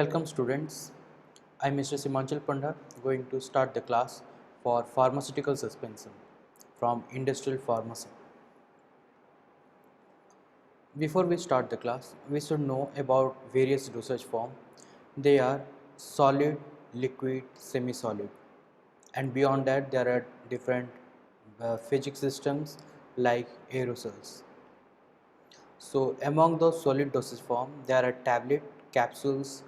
Welcome students. I am Mr. Simanchal Panda going to start the class for pharmaceutical suspension from industrial pharmacy. Before we start the class, we should know about various dosage form. They are solid, liquid, semi-solid, and beyond that there are different physics systems like aerosols. So among those solid dosage form, there are tablet, capsules,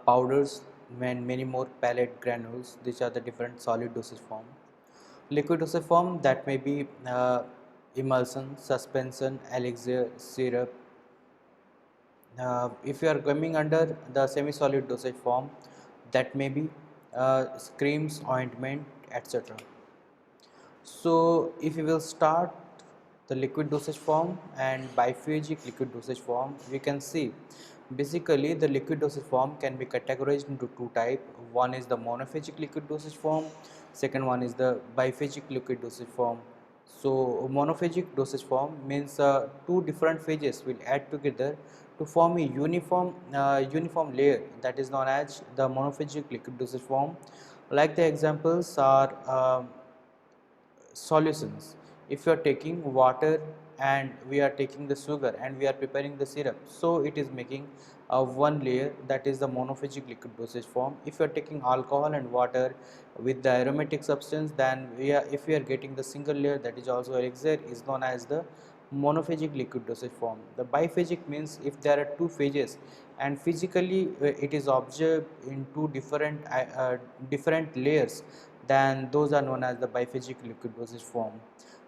powders, and many more pellet granules. These are the different solid dosage form. Liquid dosage form, that may be emulsion, suspension, elixir, syrup. If you are coming under the semi-solid dosage form, that may be creams, ointment, etc. So if we will start the liquid dosage form and biphasic liquid dosage form, we can see basically the liquid dosage form can be categorized into two types. One is the monophasic liquid dosage form, second one is the biphasic liquid dosage form. So monophasic dosage form means two different phases will add together to form a uniform layer, that is known as the monophasic liquid dosage form. Like the examples are solutions. If you are taking water and we are taking the sugar and we are preparing the syrup, so it is making one layer, that is the monophasic liquid dosage form. If you are taking alcohol and water with the aromatic substance, then if we are getting the single layer, that is also elixir, is known as the monophasic liquid dosage form. The biphasic means if there are two phases and physically it is observed in two different layers, then those are known as the biphasic liquid dosage form.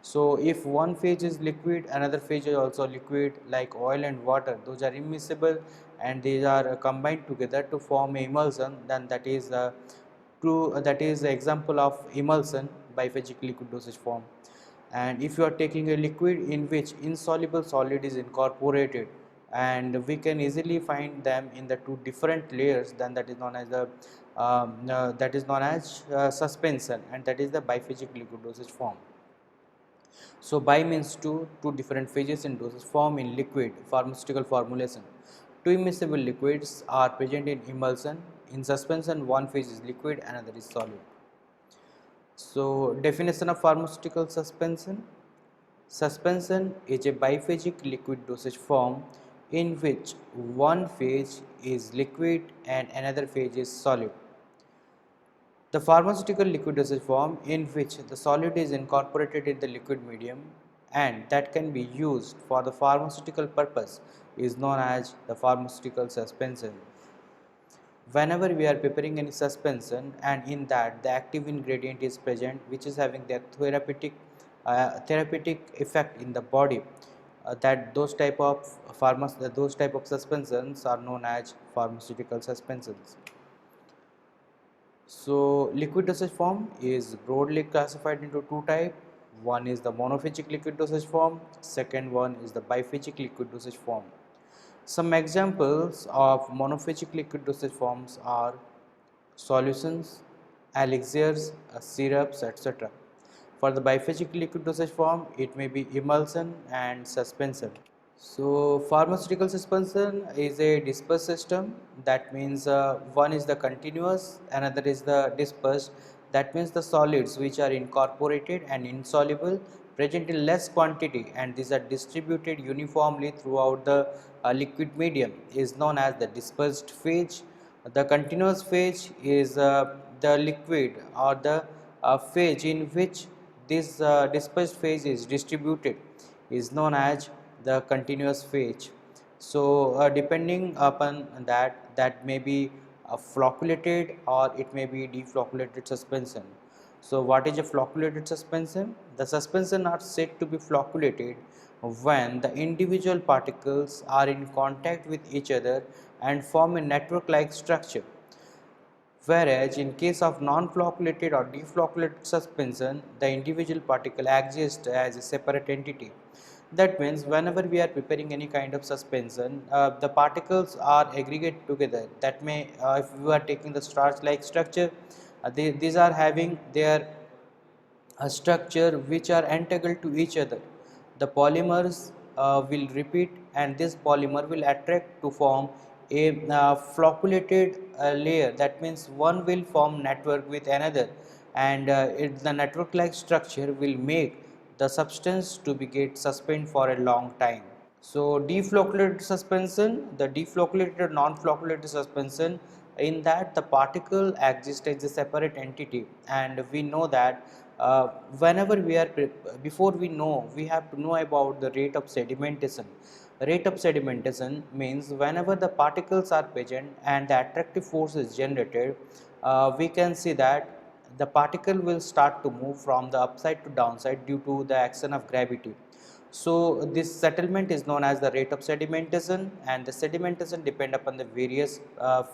So if one phase is liquid, another phase is also liquid, like oil and water, those are immiscible and these are combined together to form a emulsion, then that is the example of emulsion, biphasic liquid dosage form. And if you are taking a liquid in which insoluble solid is incorporated and we can easily find them in the two different layers, then that is known as the suspension, and that is the biphasic liquid dosage form. So bi means two different phases in dosage form in liquid pharmaceutical formulation. Two immiscible liquids are present in emulsion. In suspension, one phase is liquid, another is solid. So definition of pharmaceutical suspension. Suspension is a biphasic liquid dosage form in which one phase is liquid and another phase is solid. The pharmaceutical liquid dosage form in which the solid is incorporated in the liquid medium and that can be used for the pharmaceutical purpose is known as the pharmaceutical suspension. Whenever we are preparing any suspension and in that the active ingredient is present which is having the therapeutic effect in the body, that those type of suspensions are known as pharmaceutical suspensions. So liquid dosage form is broadly classified into two types. One is the monophasic liquid dosage form, second one is the biphasic liquid dosage form. Some examples of monophasic liquid dosage forms are solutions, elixirs, syrups, etc. For the biphasic liquid dosage form, it may be emulsion and suspension. So pharmaceutical suspension is a dispersed system. That means one is the continuous, another is the dispersed. That means the solids which are incorporated and insoluble present in less quantity and these are distributed uniformly throughout the liquid medium is known as the dispersed phase. The continuous phase is the liquid or the phase in which this dispersed phase is distributed is known as the continuous phase. So depending upon that may be a flocculated or it may be deflocculated suspension. So what is a flocculated suspension? The suspension are said to be flocculated when the individual particles are in contact with each other and form a network like structure. Whereas in case of non-flocculated or deflocculated suspension, the individual particle exists as a separate entity. That means whenever we are preparing any kind of suspension, the particles are aggregate together. That may, if we are taking the starch-like structure, these are having their structure which are entangled to each other. The polymers will repeat and this polymer will attract to form a flocculated layer, that means one will form network with another, and the network like structure will make the substance to be get suspend for a long time. So deflocculated suspension, the deflocculated or non-flocculated suspension, in that the particle exists as a separate entity, and we know that whenever we are before we have to know about the rate of sedimentation. Rate of sedimentation means whenever the particles are present and the attractive force is generated, we can see that the particle will start to move from the upside to downside due to the action of gravity. So this settlement is known as the rate of sedimentation, and the sedimentation depend upon the various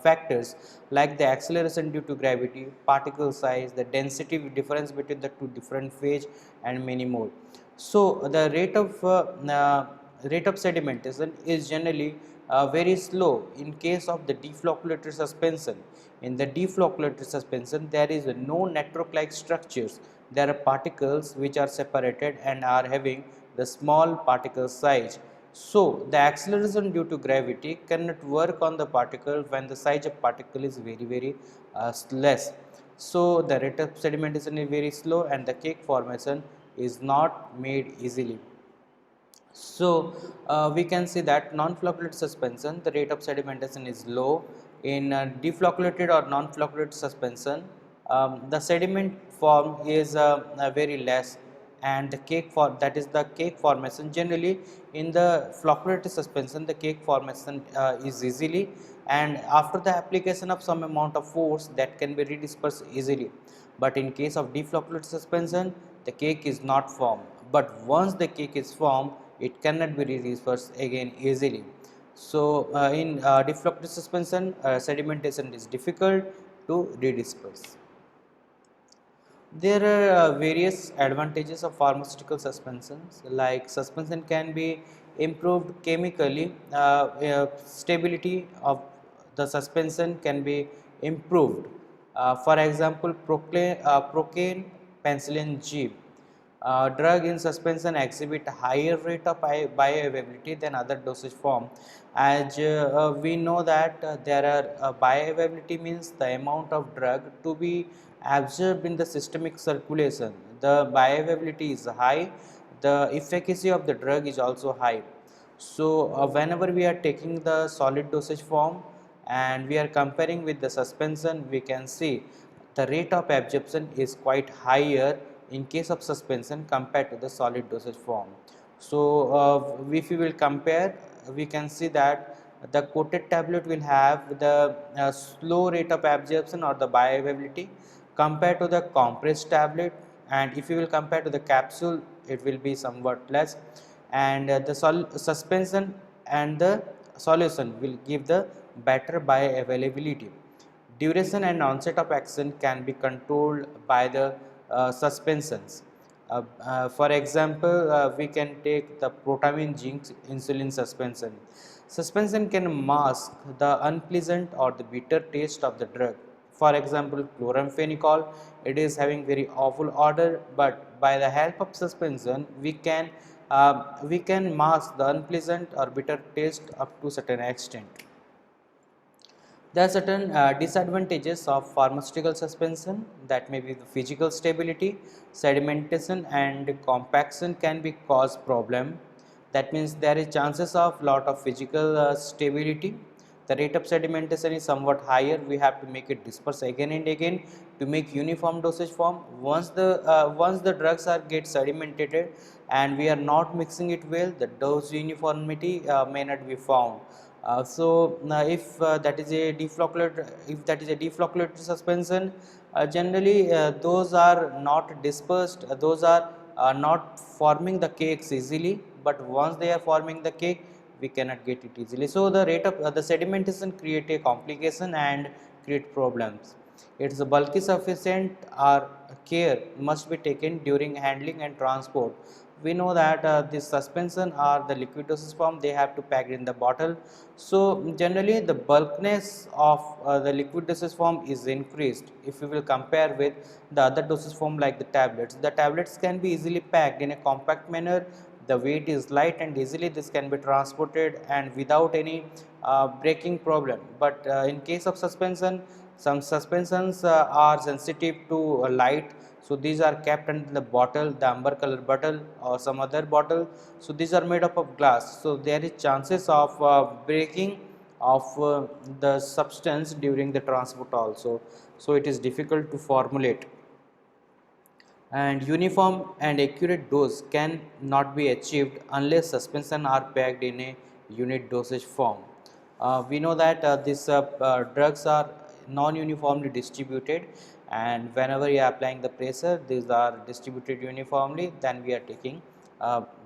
factors like the acceleration due to gravity, particle size, the density difference between the two different phase, and many more. So the rate of sedimentation is generally very slow in case of the deflocculated suspension. In the deflocculated suspension, there is no network-like structures. There are particles which are separated and are having the small particle size. So the acceleration due to gravity cannot work on the particle when the size of particle is very less. So the rate of sedimentation is very slow and the cake formation is not made easily. So we can see that non-flocculated suspension, the rate of sedimentation is low. In deflocculated or non-flocculated suspension, the sediment form is very less, and the cake for that is the cake formation. Generally, in the flocculated suspension, the cake formation is easily, and after the application of some amount of force, that can be redispersed easily. But in case of deflocculated suspension, the cake is not formed. But once the cake is formed, it cannot be redispersed again easily. So in deflocculated suspension, sedimentation is difficult to redisperse. There are various advantages of pharmaceutical suspensions, like suspension can be improved chemically, stability of the suspension can be improved. For example, procaine penicillin G drug in suspension exhibit a higher rate of bioavailability than other dosage form, as we know that there are bioavailability means the amount of drug to be absorbed in the systemic circulation. The bioavailability is high, the efficacy of the drug is also high. So whenever we are taking the solid dosage form and we are comparing with the suspension, we can see the rate of absorption is quite higher in case of suspension compared to the solid dosage form. So if we will compare, we can see that the coated tablet will have the slow rate of absorption or the bioavailability compared to the compressed tablet, and if you will compare to the capsule, it will be somewhat less, and the suspension and the solution will give the better bioavailability. Duration and onset of action can be controlled by the suspensions. For example, we can take the protamine zinc insulin suspension. Suspension can mask the unpleasant or the bitter taste of the drug. For example, chloramphenicol, it is having very awful odor, but by the help of suspension, we can mask the unpleasant or bitter taste up to certain extent. There are certain disadvantages of pharmaceutical suspension, that may be the physical stability, sedimentation and compaction can be cause problem. That means there is chances of lot of physical stability. The rate of sedimentation is somewhat higher. We have to make it disperse again and again to make uniform dosage form. Once the drugs are get sedimented and we are not mixing it well, the dose uniformity may not be found. If that is a deflocculated suspension, generally those are not dispersed, those are not forming the cakes easily, but once they are forming the cake, we cannot get it easily. So the rate of the sedimentation create a complication and create problems. Its bulky sufficient or care must be taken during handling and transport. We know that this suspension or the liquid dosage form, they have to pack in the bottle. So generally the bulkness of the liquid dosage form is increased if we will compare with the other dosage form like the tablets. The tablets can be easily packed in a compact manner. the weight is light and easily this can be transported and without any braking problem. But in case of suspension, some suspensions are sensitive to light, so these are kept in the bottle, the amber color bottle or some other bottle. So these are made up of glass, so there is chances of breaking of the substance during the transport also, so it is difficult to formulate. And uniform and accurate dose can not be achieved unless suspension are packed in a unit dosage form. We know that these drugs are non-uniformly distributed, and whenever you are applying the pressure, these are distributed uniformly, then we are taking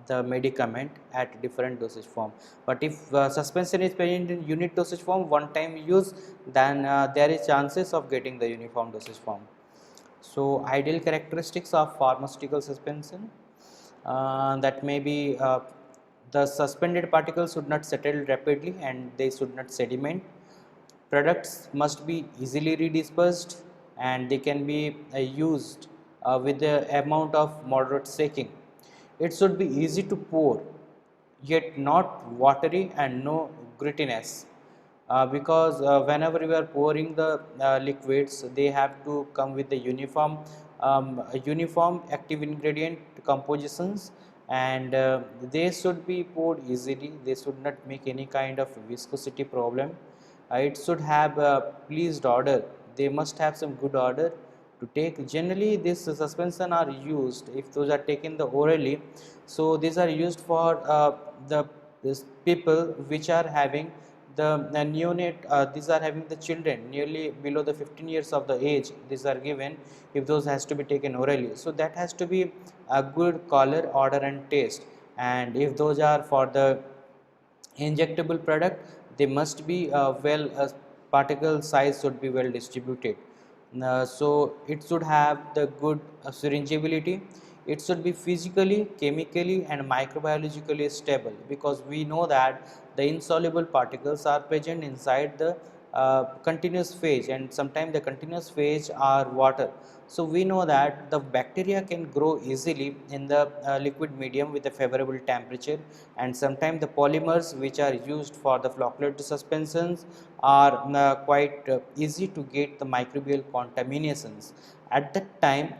the medicament at different dosage form. But if suspension is present in unit dosage form, one time use, then there is chances of getting the uniform dosage form. So, ideal characteristics of pharmaceutical suspension, that may be the suspended particles should not settle rapidly and they should not sediment. Products must be easily redispersed and they can be used with the amount of moderate shaking. It should be easy to pour, yet not watery and no grittiness. Because whenever we are pouring the liquids, they have to come with the uniform active ingredient compositions, and they should be poured easily. They should not make any kind of viscosity problem. It should have pleased odor. They must have some good odor to take. Generally, this suspension are used if those are taken the orally. So these are used for the this people which are having the neonate. These are having the children nearly below the 15 years of the age. These are given if those has to be taken orally. So that has to be a good color, odor, and taste. And if those are for the injectable product, they must be well, particle size should be well distributed. So it should have the good syringeability. It should be physically, chemically, and microbiologically stable, because we know that the insoluble particles are present inside the continuous phase, and sometimes the continuous phase are water. So we know that the bacteria can grow easily in the liquid medium with a favorable temperature, and sometimes the polymers which are used for the flocculate suspensions are quite easy to get the microbial contaminations. At that time,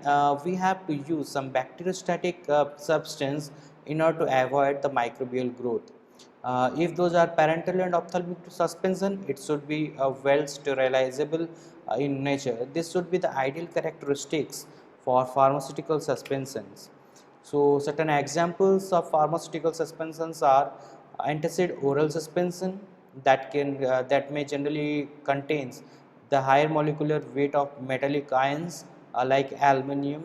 we have to use some bacteriostatic substance in order to avoid the microbial growth. If those are parenteral and ophthalmic suspension, it should be well sterilizable in nature. This should be the ideal characteristics for pharmaceutical suspensions. So, certain examples of pharmaceutical suspensions are antacid oral suspension, that may generally contains the higher molecular weight of metallic ions like aluminum,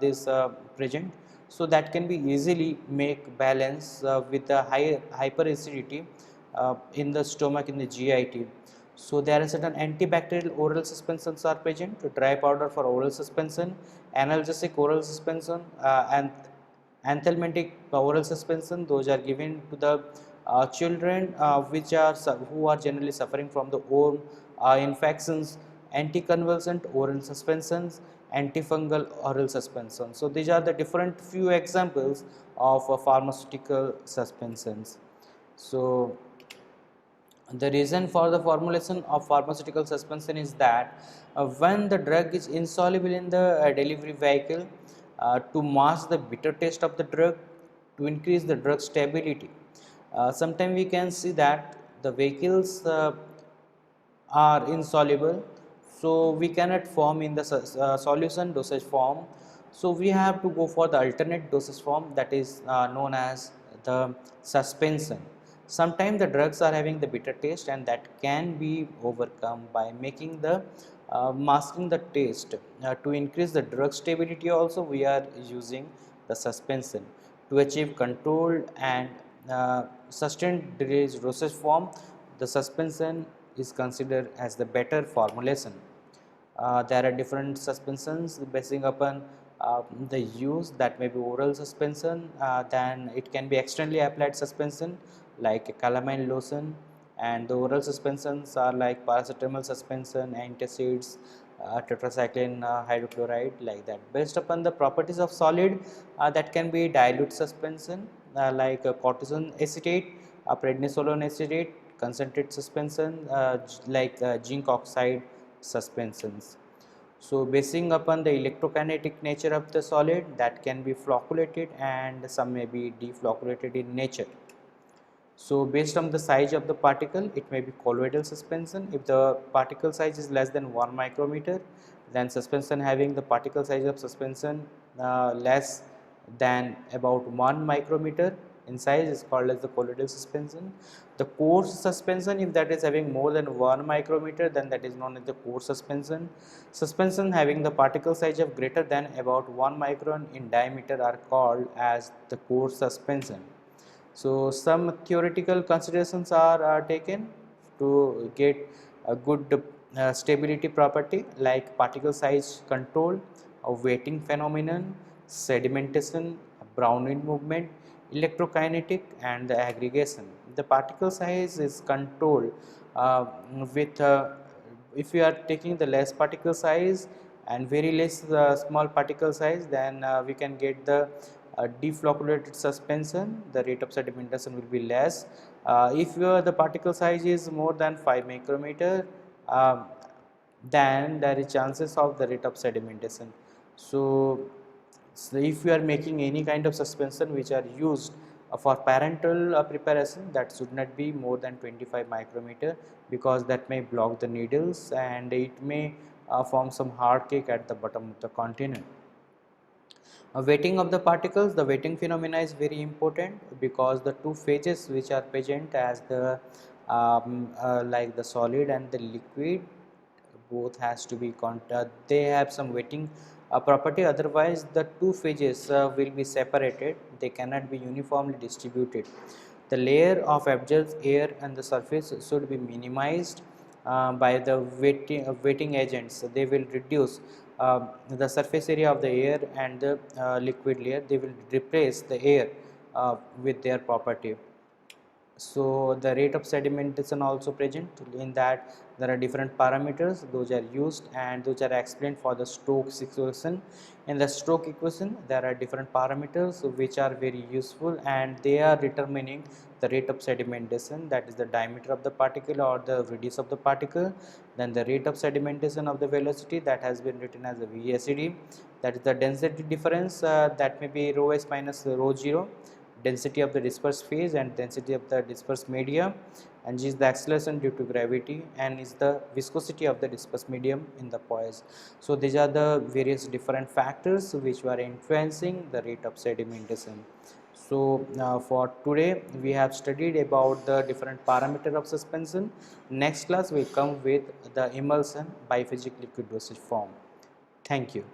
this present. So that can be easily make balance with a higher hyperacidity in the stomach, in the GIT. So there are certain antibacterial oral suspensions are present, dry powder for oral suspension, analgesic oral suspension, and anthelmintic oral suspension. Those are given to the children which are who are generally suffering from the worm infections. Anticonvulsant oral suspensions, antifungal oral suspension. So these are the different few examples of pharmaceutical suspensions. So the reason for the formulation of pharmaceutical suspension is that when the drug is insoluble in the delivery vehicle, to mask the bitter taste of the drug, to increase the drug stability. Sometimes we can see that the vehicles are insoluble, so we cannot form in the solution dosage form. So we have to go for the alternate dosage form, that is known as the suspension. Sometimes the drugs are having the bitter taste, and that can be overcome by making the masking the taste. To increase the drug stability also, we are using the suspension to achieve controlled and sustained release dosage form. The suspension is considered as the better formulation. There are different suspensions basing upon the use, that may be oral suspension, then it can be externally applied suspension like calamine lotion, and the oral suspensions are like paracetamol suspension, antacids, tetracycline hydrochloride, like that. Based upon the properties of solid, that can be dilute suspension, like cortisone acetate, prednisolone acetate, concentrated suspension like zinc oxide suspensions. So basing upon the electrokinetic nature of the solid, that can be flocculated and some may be deflocculated in nature. So based on the size of the particle, it may be colloidal suspension. If the particle size is less than 1 micrometer, then suspension having the particle size of suspension less than about 1 micrometer in size is called as the colloidal suspension. The coarse suspension, if that is having more than 1 micrometer, then that is known as the coarse suspension. Suspension having the particle size of greater than about 1 micron in diameter are called as the coarse suspension. So some theoretical considerations are taken to get a good stability property like particle size control, a weighting phenomenon, sedimentation, Brownwind movement, electrokinetic and the aggregation. The particle size is controlled with if you are taking the less particle size and very less small particle size, then we can get the deflocculated suspension, the rate of sedimentation will be less. If the particle size is more than 5 micrometer, then there is chances of the rate of sedimentation. So if you are making any kind of suspension which are used for parental preparation, that should not be more than 25 micrometer, because that may block the needles and it may form some hard cake at the bottom of the container. Weighting of the particles, the weighting phenomena is very important because the two phases which are present as the like the solid and the liquid, both has to be they have some weighting property, otherwise the two phases will be separated, they cannot be uniformly distributed. The layer of absorbed air and the surface should be minimized by the weighting agents. They will reduce the surface area of the air and the liquid layer, they will replace the air with their property. So the rate of sedimentation also present, in that there are different parameters, those are used and those are explained for the Stokes equation. In the Stokes equation there are different parameters which are very useful and they are determining the rate of sedimentation, that is the diameter of the particle or the radius of the particle, then the rate of sedimentation of the velocity, that has been written as a VSD, that is the density difference, that may be rho s minus rho 0, density of the dispersed phase and density of the dispersed media, and G is the acceleration due to gravity, and is the viscosity of the dispersed medium in the poise. So these are the various different factors which were influencing the rate of sedimentation. So for today we have studied about the different parameter of suspension. Next class will come with the emulsion biphasic liquid dosage form. Thank you.